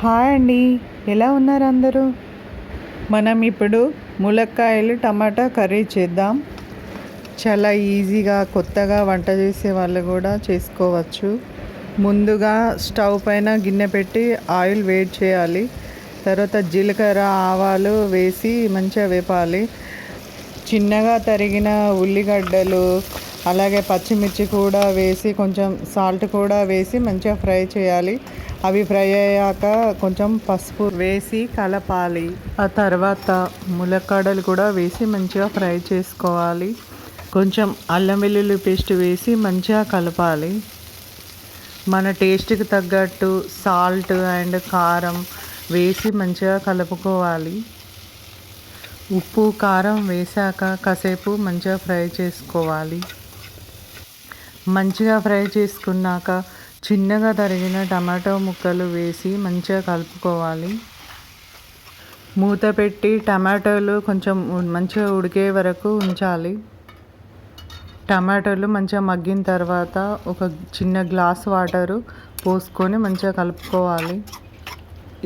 Hi అండి, ఎలా ఉన్నారు అందరూ? మనం ఇప్పుడు ములక్కాయలు టమాటా కర్రీ చేద్దాం. చాలా ఈజీగా కొత్తగా వంట చేసే వాళ్ళు కూడా చేసుకోవచ్చు. ముందుగా స్టవ్ పైన గిన్నె పెట్టి ఆయిల్ వేడి చేయాలి. తర్వాత జీలకర్ర ఆవాలు వేసి మంచిగా వేపాలి. చిన్నగా తరిగిన ఉల్లిగడ్డలు అలాగే పచ్చిమిర్చి కూడా వేసి కొంచెం సాల్ట్ కూడా వేసి మంచిగా ఫ్రై చేయాలి. అవి ఫ్రై అయ్యాక కొంచెం పసుపు వేసి కలపాలి. ఆ తర్వాత ములక్కాడలు కూడా వేసి మంచిగా ఫ్రై చేసుకోవాలి. కొంచెం అల్లం వెల్లుల్లి పేస్ట్ వేసి మంచిగా కలపాలి. మన టేస్ట్కి తగ్గట్టు సాల్ట్ అండ్ కారం వేసి మంచిగా కలుపుకోవాలి. ఉప్పు కారం వేసాక కాసేపు మంచిగా ఫ్రై చేసుకోవాలి. మంచిగా ఫ్రై చేసుకున్నాక చిన్నగా తరిగిన టమాటో ముక్కలు వేసి మంచిగా కలుపుకోవాలి. మూత పెట్టి టమాటోలు కొంచెం మంచిగా ఉడికే వరకు ఉంచాలి. టమాటోలు మంచిగా మగ్గిన తర్వాత ఒక చిన్న గ్లాస్ వాటరు పోసుకొని మంచిగా కలుపుకోవాలి.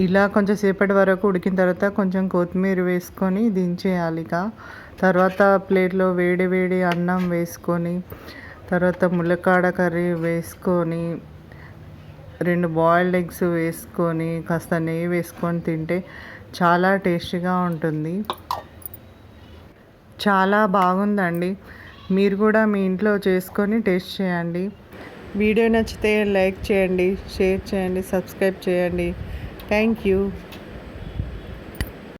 ఇలా కొంచెం సేపటి వరకు ఉడికిన తర్వాత కొంచెం కొత్తిమీర వేసుకొని దించేయాలి. తర్వాత ప్లేట్లో వేడి వేడి అన్నం వేసుకొని తర్వాత ములక్కాడ కర్రీ వేసుకొని 2 బాయిల్డ్ ఎగ్స్ వేసుకొని కాస్త నెయ్యి వేసుకొని తింటే చాలా టేస్టీగా ఉంటుంది. చాలా బాగుందండి. మీరు కూడా మీ ఇంట్లో చేసుకొని టేస్ట్ చేయండి. వీడియో నచ్చితే లైక్ చేయండి, షేర్ చేయండి, సబ్స్క్రైబ్ చేయండి. Thank you.